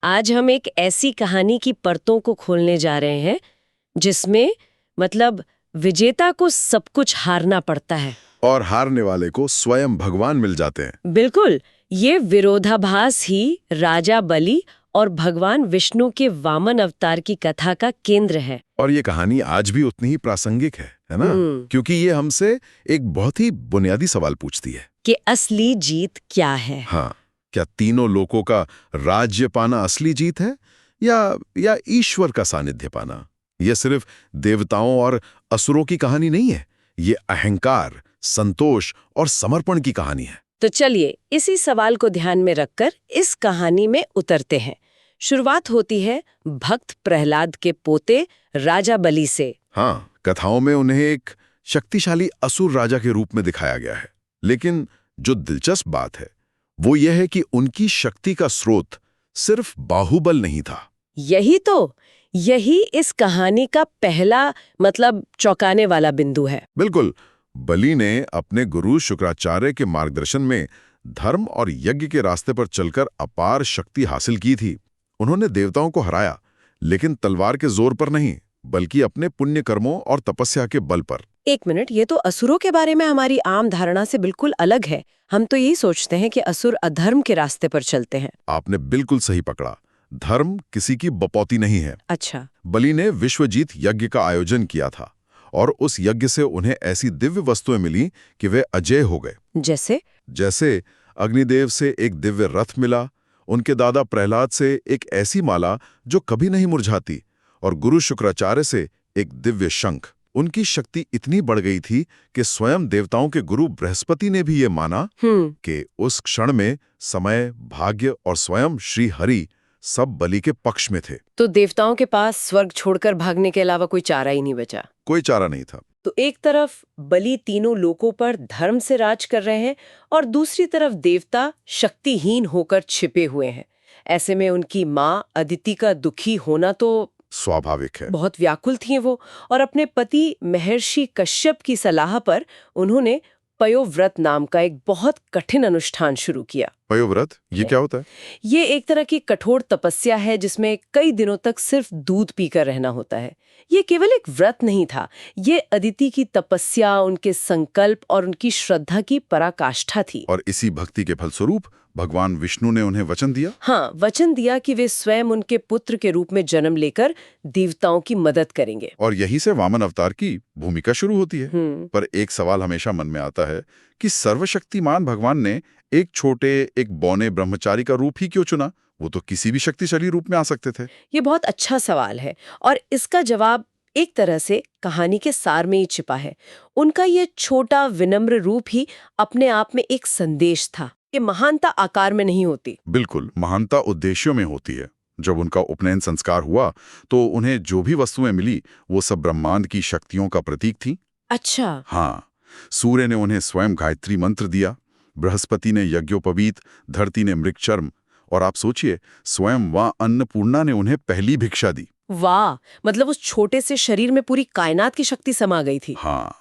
आज हम एक ऐसी कहानी की परतों को खोलने जा रहे हैं जिसमें मतलब विजेता को सब कुछ हारना पड़ता है और हारने वाले को स्वयं भगवान मिल जाते हैं। बिल्कुल। ये विरोधाभास ही राजा बलि और भगवान विष्णु के वामन अवतार की कथा का केंद्र है। और ये कहानी आज भी उतनी ही प्रासंगिक है ना? क्योंकि ये हमसे एक बहुत ही बुनियादी सवाल पूछती है कि असली जीत क्या है। हाँ, क्या तीनों लोकों का राज्य पाना असली जीत है या ईश्वर का सानिध्य पाना? ये सिर्फ देवताओं और असुरों की कहानी नहीं है, ये अहंकार, संतोष और समर्पण की कहानी है। तो चलिए इसी सवाल को ध्यान में रखकर इस कहानी में उतरते हैं। शुरुआत होती है भक्त प्रहलाद के पोते राजा बलि से। हाँ, कथाओं में उन्हें एक शक्तिशाली असुर राजा के रूप में दिखाया गया है, लेकिन जो दिलचस्प बात है वो यह है कि उनकी शक्ति का स्रोत सिर्फ बाहुबल नहीं था। यही इस कहानी का पहला मतलब चौंकाने वाला बिंदु है। बिल्कुल। बलि ने अपने गुरु शुक्राचार्य के मार्गदर्शन में धर्म और यज्ञ के रास्ते पर चलकर अपार शक्ति हासिल की थी। उन्होंने देवताओं को हराया, लेकिन तलवार के जोर पर नहीं, बल्कि अपने पुण्य कर्मों और तपस्या के बल पर। एक मिनट, ये तो असुरों के बारे में हमारी आम धारणा से बिल्कुल अलग है। हम तो यही सोचते हैं कि असुर अधर्म के रास्ते पर चलते हैं। आपने बिल्कुल सही पकड़ा। धर्म किसी की बपौती नहीं है। अच्छा। बलि ने विश्वजीत यज्ञ का आयोजन किया था और उस यज्ञ से उन्हें ऐसी दिव्य वस्तुएं मिली कि वे अजेय हो गए। जैसे अग्निदेव से एक दिव्य रथ मिला, उनके दादा प्रहलाद से एक ऐसी माला जो कभी नहीं मुरझाती, और गुरु शुक्राचार्य से एक दिव्य शंख। उनकी शक्ति इतनी बढ़ गई थी कि स्वयं देवताओं के गुरु बृहस्पति ने भी ये माना कि उस क्षण में समय, भाग्य और स्वयं श्री हरि सब बलि के पक्ष में थे। तो देवताओं के पास स्वर्ग छोड़कर भागने के अलावा कोई चारा ही नहीं बचा। कोई चारा नहीं था। तो एक तरफ बलि तीनों लोकों पर धर्म से राज कर रहे हैं और दूसरी तरफ देवता शक्तिहीन होकर छिपे हुए हैं। ऐसे में उनकी माँ अदिति का दुखी होना तो स्वाभाविक है। बहुत व्याकुल थी वो, और अपने पति महर्षि कश्यप की सलाह पर उन्होंने पयोव्रत नाम का एक बहुत कठिन अनुष्ठान शुरू किया। पयोव्रत, ये क्या होता है? ये एक तरह की कठोर तपस्या है जिसमें कई दिनों तक सिर्फ दूध पीकर रहना होता है। ये केवल एक व्रत नहीं था, ये अदिति की तपस्या, उनके संकल्प और उनकी श्रद्धा की पराकाष्ठा थी। और इसी भक्ति के फलस्वरूप भगवान विष्णु ने उन्हें वचन दिया। हाँ, वचन दिया कि वे स्वयं उनके पुत्र के रूप में जन्म लेकर देवताओं की मदद करेंगे। और यही से वामन अवतार की भूमिका शुरू होती है। पर एक सवाल हमेशा मन में आता है कि सर्वशक्तिमान भगवान ने एक छोटे, एक बौने ब्रह्मचारी का रूप ही क्यों चुना? वो तो किसी भी शक्तिशाली रूप में आ सकते थे। ये बहुत अच्छा सवाल है और इसका जवाब एक तरह से कहानी के सार में ही छिपा है। उनका ये छोटा विनम्र रूप ही अपने आप में एक संदेश था कि महानता आकार में नहीं होती। बिल्कुल, महानता उद्देश्यों में होती है। जब उनका उपनयन संस्कार हुआ तो उन्हें जो भी वस्तुएं मिली वो सब ब्रह्मांड की शक्तियों का प्रतीक थी। अच्छा। हाँ, सूर्य ने उन्हें स्वयं गायत्री मंत्र दिया, बृहस्पति ने यज्ञोपवीत, धरती ने मृगचर्म, और आप सोचिए स्वयं वहां अन्नपूर्णा ने उन्हें पहली भिक्षा दी। वाह, मतलब उस छोटे से शरीर में पूरी कायनात की शक्ति समा गई थी। हाँ,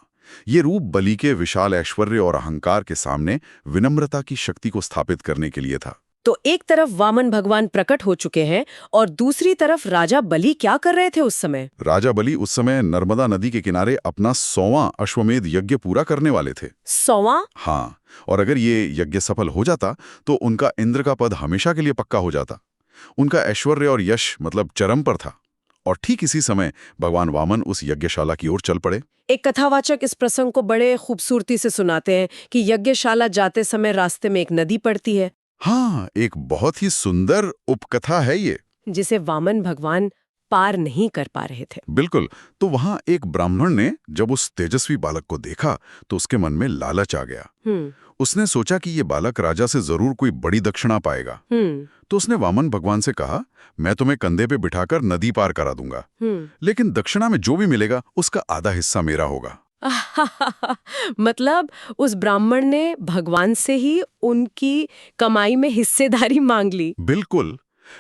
ये रूप बलि के विशाल ऐश्वर्य और अहंकार के सामने विनम्रता की शक्ति को स्थापित करने के लिए था। तो एक तरफ वामन भगवान प्रकट हो चुके हैं और दूसरी तरफ राजा बलि क्या कर रहे थे उस समय? राजा बलि उस समय नर्मदा नदी के किनारे अपना 100वां अश्वमेध यज्ञ पूरा करने वाले थे। 100वां? हाँ, और अगर ये यज्ञ सफल हो जाता तो उनका इंद्र का पद हमेशा के लिए पक्का हो जाता। उनका ऐश्वर्य और यश मतलब चरम पर था। और ठीक इसी समय भगवान वामन उस यज्ञशाला की ओर चल पड़े। एक कथावाचक इस प्रसंग को बड़े खूबसूरती से सुनाते हैं कि यज्ञशाला जाते समय रास्ते में एक नदी पड़ती है। हाँ, एक बहुत ही सुंदर उपकथा है ये, जिसे वामन भगवान पार नहीं कर पा रहे थे। बिल्कुल। तो वहां एक ब्राह्मण ने जब उस तेजस्वी बालक को देखा तो उसके मन में लालच आ गया। उसने सोचा कि ये बालक राजा से जरूर कोई बड़ी दक्षिणा पाएगा। तो उसने वामन भगवान से कहा, मैं तुम्हें कंधे पे बिठाकर नदी पार करा दूंगा, लेकिन दक्षिणा में जो भी मिलेगा उसका आधा हिस्सा मेरा होगा। मतलब उस ब्राह्मण ने भगवान से ही उनकी कमाई में हिस्सेदारी मांग ली। बिल्कुल।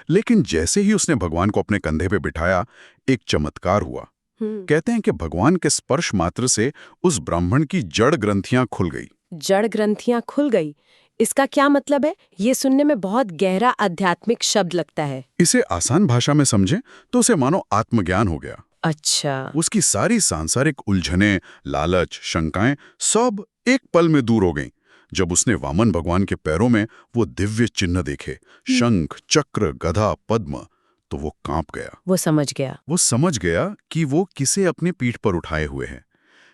लेकिन जैसे ही उसने भगवान को अपने कंधे पे बिठाया, एक चमत्कार हुआ। कहते हैं कि भगवान के स्पर्श मात्र से उस ब्राह्मण की जड़ ग्रंथियां खुल गई। जड़ ग्रंथियां खुल गई? इसका क्या मतलब है? ये सुनने में बहुत गहरा आध्यात्मिक शब्द लगता है। इसे आसान भाषा में समझें तो उसे मानो आत्मज्ञान हो गया। अच्छा। उसकी सारी सांसारिक उलझनें, लालच, शंकाएं सब एक पल में दूर हो गईं जब उसने वामन भगवान के पैरों में वो दिव्य चिन्ह देखे, शंख, चक्र, गदा, पद्म, तो वो कांप गया। वो समझ गया कि वो किसे अपनी पीठ पर उठाए हुए हैं।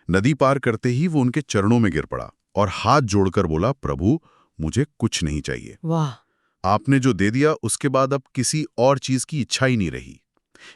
नदी पार करते ही वो उनके चरणों में गिर पड़ा और हाथ जोड़कर बोला, प्रभु, मुझे कुछ नहीं चाहिए। वाह। आपने जो दे दिया उसके बाद अब किसी और चीज की इच्छा ही नहीं रही।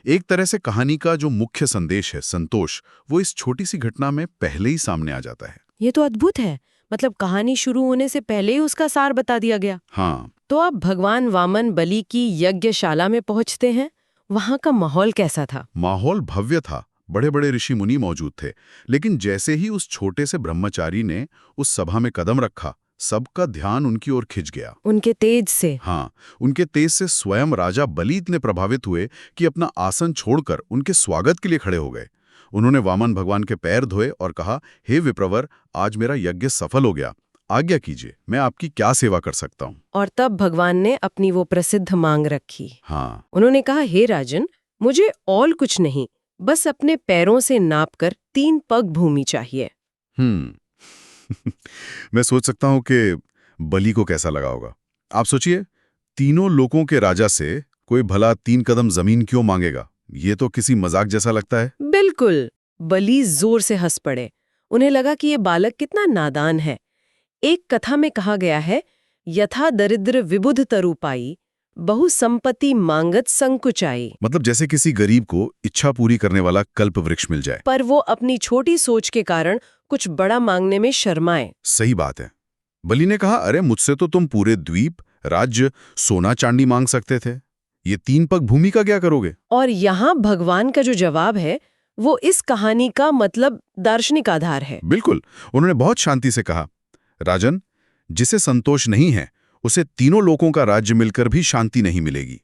एक तरह से कहानी का जो मुख्य संदेश है, संतोष, वो इस छोटी सी घटना में पहले ही सामने आ जाता है। ये तो अद्भुत है। मतलब कहानी शुरू होने से पहले ही उसका सार बता दिया गया। हाँ। तो अब भगवान वामन बलि की यज्ञशाला में पहुंचते हैं। वहां का माहौल कैसा था? माहौल भव्य था। बड़े बड़े ऋषि मुनि मौजूद थे। लेकिन जैसे ही उस छोटे से ब्रह्मचारी ने उस सभा में कदम रखा, सबका ध्यान उनकी ओर खिंच गया। उनके तेज से? हाँ, उनके तेज से स्वयं राजा बलि इतने प्रभावित हुए कि अपना आसन छोड़कर उनके स्वागत के लिए खड़े हो गए। उन्होंने वामन भगवान के पैर धोए और कहा, हे विप्रवर, आज मेरा यज्ञ सफल हो गया। आज्ञा कीजिए, मैं आपकी क्या सेवा कर सकता हूँ। और तब भगवान ने अपनी वो प्रसिद्ध मांग रखी। हाँ। उन्होंने कहा, हे राजन, मुझे और कुछ नहीं, बस अपने पैरों से नापकर 3 पग भूमि चाहिए। मैं सोच सकता हूं कि बलि को कैसा लगा होगा। आप सोचिए, तीनों लोकों के राजा से कोई भला 3 कदम जमीन क्यों मांगेगा? ये तो किसी मजाक जैसा लगता है। बिल्कुल। बलि जोर से हंस पड़े। उन्हें लगा कि ये बालक कितना नादान है। एक कथा में कहा गया है, यथा दरिद्र विबुध तरुपाई, बहु संपत्ति मांगत संकुचाई। मतलब जैसे किसी गरीब को इच्छा पूरी करने वाला कल्प वृक्ष मिल जाए, पर वो अपनी छोटी सोच के कारण कुछ बड़ा मांगने में शर्माए। सही बात है। बलि ने कहा, अरे मुझसे तो तुम पूरे द्वीप, राज्य, सोना चांदी मांग सकते थे। ये 3 पग भूमि का क्या करोगे? और यहाँ भगवान का जो जवाब है वो इस कहानी का मतलब दार्शनिक आधार है। बिल्कुल। उन्होंने बहुत शांति से कहा, राजन, जिसे संतोष नहीं है उसे तीनों लोकों का राज्य मिलकर भी शांति नहीं मिलेगी।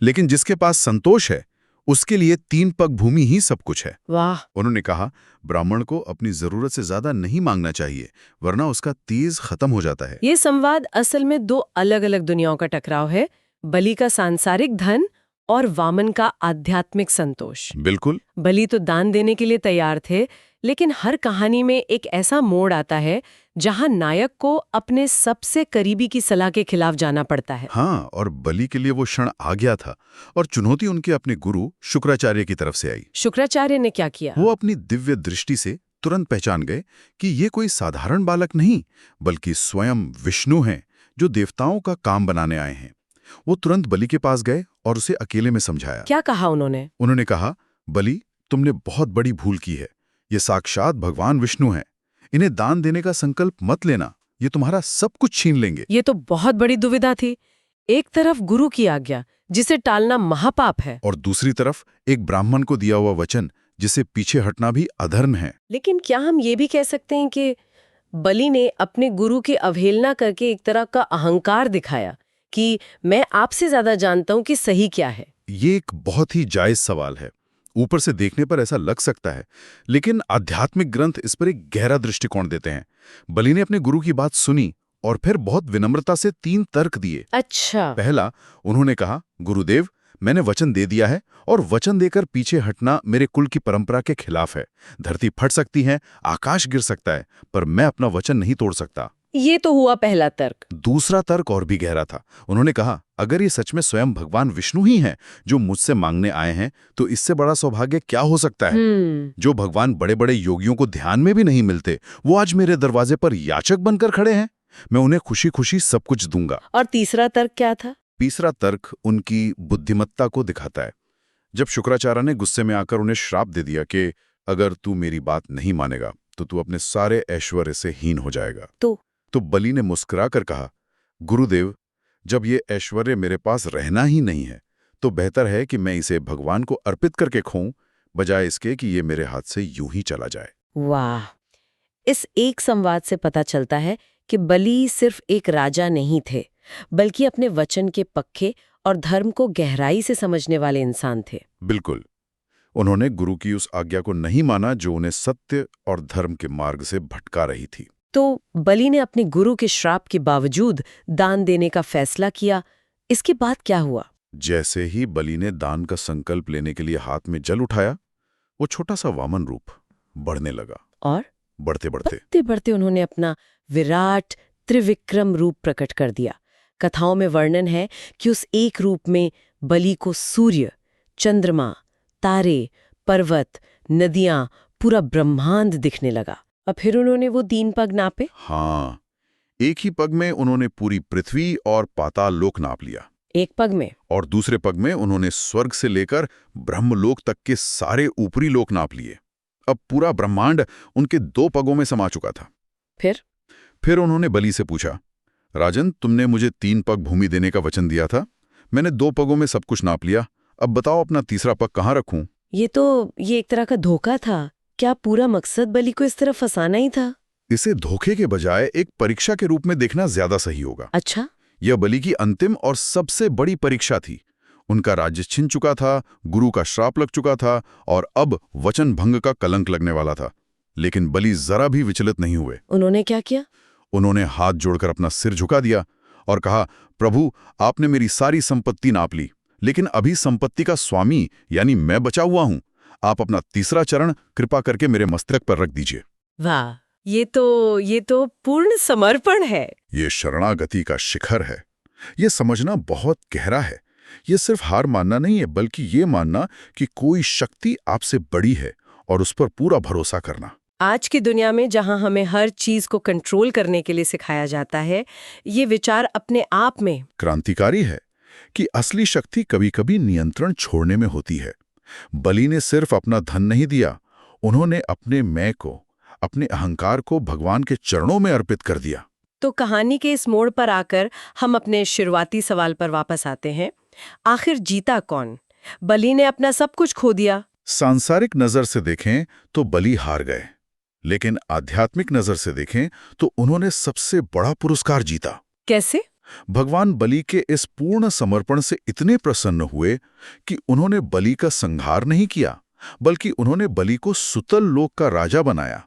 लेकिन जिसके पास संतोष है उसके लिए 3 पग भूमि ही सब कुछ है। वाह। उन्होंने कहा, ब्राह्मण को अपनी जरूरत से ज्यादा नहीं मांगना चाहिए, वरना उसका तेज खत्म हो जाता है। ये संवाद असल में 2 अलग-अलग दुनियाओं का टकराव है, बलि का सांसारिक धन और वामन का आध्यात्मिक संतोष। बिल्कुल। बलि तो दान देने के लिए तैयार थे, लेकिन हर कहानी में एक ऐसा मोड़ आता है जहां नायक को अपने सबसे करीबी की सलाह के खिलाफ जाना पड़ता है। हाँ, और बलि के लिए वो क्षण आ गया था और चुनौती उनके अपने गुरु शुक्राचार्य की तरफ से आई। शुक्राचार्य ने क्या किया? वो अपनी दिव्य दृष्टि से तुरंत पहचान गए कि ये कोई साधारण बालक नहीं, बल्कि स्वयं विष्णु हैं जो देवताओं का काम बनाने आए हैं। वो तुरंत बलि के पास गए और उसे अकेले में समझाया। क्या कहा उन्होंने? उन्होंने कहा, बलि, तुमने बहुत बड़ी भूल की है। ये साक्षात भगवान विष्णु हैं। इन्हें दान देने का संकल्प मत लेना, ये तुम्हारा सब कुछ छीन लेंगे। ये तो बहुत बड़ी दुविधा थी। एक तरफ गुरु की आज्ञा, जिसे टालना महापाप है, और दूसरी तरफ एक ब्राह्मण को दिया हुआ वचन, जिसे पीछे हटना भी अधर्म है। लेकिन क्या हम ये भी कह सकते हैं कि बलि ने अपने गुरु की अवहेलना करके एक तरह का अहंकार दिखाया कि मैं आपसे ज्यादा जानता हूं कि सही क्या है? ये एक बहुत ही जायज सवाल है। ऊपर से देखने पर ऐसा लग सकता है, लेकिन आध्यात्मिक ग्रंथ इस पर एक गहरा दृष्टिकोण देते हैं। बलि ने अपने गुरु की बात सुनी और फिर बहुत विनम्रता से 3 तर्क दिए। अच्छा। पहला, उन्होंने कहा, गुरुदेव, मैंने वचन दे दिया है और वचन देकर पीछे हटना मेरे कुल की परंपरा के खिलाफ है। धरती फट सकती है, आकाश गिर सकता है, पर मैं अपना वचन नहीं तोड़ सकता। ये तो हुआ पहला तर्क। दूसरा तर्क और भी गहरा था। उन्होंने कहा, अगर ये सच में स्वयं भगवान विष्णु ही हैं जो मुझसे मांगने आए हैं, तो इससे बड़ा सौभाग्य क्या हो सकता है? जो भगवान बड़े बड़े योगियों को ध्यान में भी नहीं मिलते, वो आज मेरे दरवाजे पर याचक बनकर खड़े हैं। मैं उन्हें खुशी खुशी सब कुछ दूंगा। और तीसरा तर्क क्या था? तीसरा तर्क उनकी बुद्धिमत्ता को दिखाता है। जब शुक्राचार्य ने गुस्से में आकर उन्हें श्राप दे दिया कि अगर तू मेरी बात नहीं मानेगा तो तू अपने सारे ऐश्वर्य से हीन हो जाएगा, तो बलि ने मुस्कुरा कर कहा, गुरुदेव, जब ये ऐश्वर्य मेरे पास रहना ही नहीं है तो बेहतर है कि मैं इसे भगवान को अर्पित करके खोऊं, बजाय इसके कि ये मेरे हाथ से यूं ही चला जाए। वाह। इस एक संवाद से पता चलता है कि बलि सिर्फ एक राजा नहीं थे, बल्कि अपने वचन के पक्के और धर्म को गहराई से समझने वाले इंसान थे। बिल्कुल। उन्होंने गुरु की उस आज्ञा को नहीं माना जो उन्हें सत्य और धर्म के मार्ग से भटका रही थी। तो बलि ने अपने गुरु के श्राप के बावजूद दान देने का फैसला किया। इसके बाद क्या हुआ? जैसे ही बलि ने दान का संकल्प लेने के लिए हाथ में जल उठाया, वो छोटा सा वामन रूप बढ़ने लगा और बढ़ते बढ़ते बढ़ते बढ़ते उन्होंने अपना विराट त्रिविक्रम रूप प्रकट कर दिया। कथाओं में वर्णन है कि उस एक रूप में बलि को सूर्य, चंद्रमा, तारे, पर्वत, नदियां, पूरा ब्रह्मांड दिखने लगा। अब फिर उन्होंने वो 3 पग नापे। हाँ, एक ही पग में उन्होंने पूरी पृथ्वी और पाताल लोक नाप लिया। एक पग में? और दूसरे पग में उन्होंने स्वर्ग से लेकर ब्रह्मलोक तक के सारे ऊपरी लोक नाप लिए। अब पूरा ब्रह्मांड उनके 2 पगों में समा चुका था। फिर उन्होंने बलि से पूछा, राजन, तुमने मुझे 3 पग भूमि देने का वचन दिया था। मैंने 2 पगों में सब कुछ नाप लिया। अब बताओ अपना तीसरा पग कहाँ रखूं? ये एक तरह का धोखा था। क्या पूरा मकसद बलि को इस तरह फंसाना ही था? इसे धोखे के बजाय एक परीक्षा के रूप में देखना ज्यादा सही होगा। अच्छा? यह बलि की अंतिम और सबसे बड़ी परीक्षा थी। उनका राज्य छिन चुका था, गुरु का श्राप लग चुका था और अब वचन भंग का कलंक लगने वाला था। लेकिन बलि जरा भी विचलित नहीं हुए। उन्होंने क्या किया? उन्होंने हाथ जोड़कर अपना सिर झुका दिया और कहा, प्रभु, आपने मेरी सारी संपत्ति नाप ली, लेकिन अभी संपत्ति का स्वामी यानी मैं बचा हुआ हूं। आप अपना तीसरा चरण कृपा करके मेरे मस्तक पर रख दीजिए। वाह, ये तो पूर्ण समर्पण है। ये शरणागति का शिखर है। ये समझना बहुत गहरा है। ये सिर्फ हार मानना नहीं है, बल्कि ये मानना कि कोई शक्ति आपसे बड़ी है और उस पर पूरा भरोसा करना। आज की दुनिया में जहां हमें हर चीज को कंट्रोल करने के लिए सिखाया जाता है, ये विचार अपने आप में क्रांतिकारी है कि असली शक्ति कभी-कभी नियंत्रण छोड़ने में होती है। बलि ने सिर्फ अपना धन नहीं दिया, उन्होंने अपने मैं को, अपने अहंकार को भगवान के चरणों में अर्पित कर दिया। तो कहानी के इस मोड़ पर आकर हम अपने शुरुआती सवाल पर वापस आते हैं। आखिर जीता कौन? बलि ने अपना सब कुछ खो दिया। सांसारिक नजर से देखें तो बलि हार गए, लेकिन आध्यात्मिक नजर से देखें तो उन्होंने सबसे बड़ा पुरस्कार जीता। कैसे? भगवान बलि के इस पूर्ण समर्पण से इतने प्रसन्न हुए कि उन्होंने बलि का संहार नहीं किया, बल्कि उन्होंने बलि को सुतल लोक का राजा बनाया,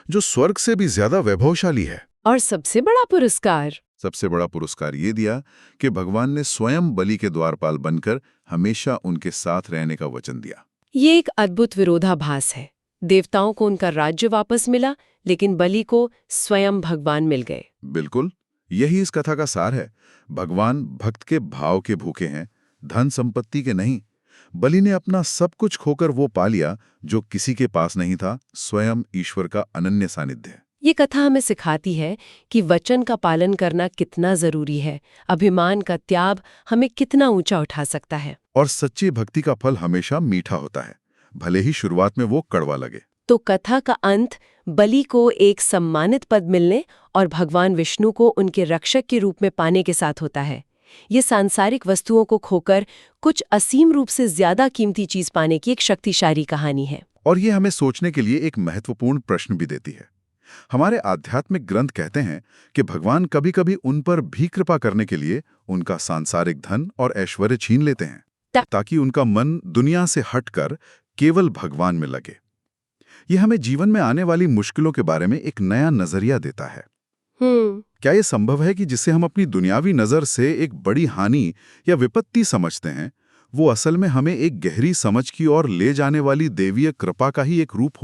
जो स्वर्ग से भी ज्यादा वैभवशाली है। और सबसे बड़ा पुरस्कार ये दिया कि भगवान ने स्वयं बलि के द्वारपाल बनकर हमेशा उनके साथ रहने का वचन दिया। ये एक अद्भुत विरोधाभास है। देवताओं को उनका राज्य वापस मिला, लेकिन बलि को स्वयं भगवान मिल गए। बिल्कुल, यही इस कथा का सार है। भगवान भक्त के भाव के भूखे हैं, धन संपत्ति के नहीं। बलि ने अपना सब कुछ खोकर वो पा लिया जो किसी के पास नहीं था, स्वयं ईश्वर का अनन्य सानिध्य। ये कथा हमें सिखाती है कि वचन का पालन करना कितना जरूरी है, अभिमान का त्याग हमें कितना ऊंचा उठा सकता है। और सच्ची भक्ति का फल हमेशा मीठा होता है, भले ही शुरुआत में वो कड़वा लगे। तो कथा का अंत बलि को एक सम्मानित पद मिलने और भगवान विष्णु को उनके रक्षक के रूप में पाने के साथ होता है। ये सांसारिक वस्तुओं को खोकर कुछ असीम रूप से ज्यादा कीमती चीज पाने की एक शक्तिशाली कहानी है। और ये हमें सोचने के लिए एक महत्वपूर्ण प्रश्न भी देती है। हमारे आध्यात्मिक ग्रंथ कहते हैं कि भगवान कभी-कभी उन पर भी कृपा करने के लिए उनका सांसारिक धन और ऐश्वर्य छीन लेते हैं, ताकि उनका मन दुनिया से हटकर केवल भगवान में लगे। ये हमें जीवन में आने वाली मुश्किलों के बारे में एक नया नजरिया देता है। क्या ये संभव है कि जिसे हम अपनी दुनियावी नजर से एक बड़ी हानि या विपत्ति समझते हैं, वो असल में हमें एक गहरी समझ की ओर ले जाने वाली देवीय कृपा का ही एक रूप हो?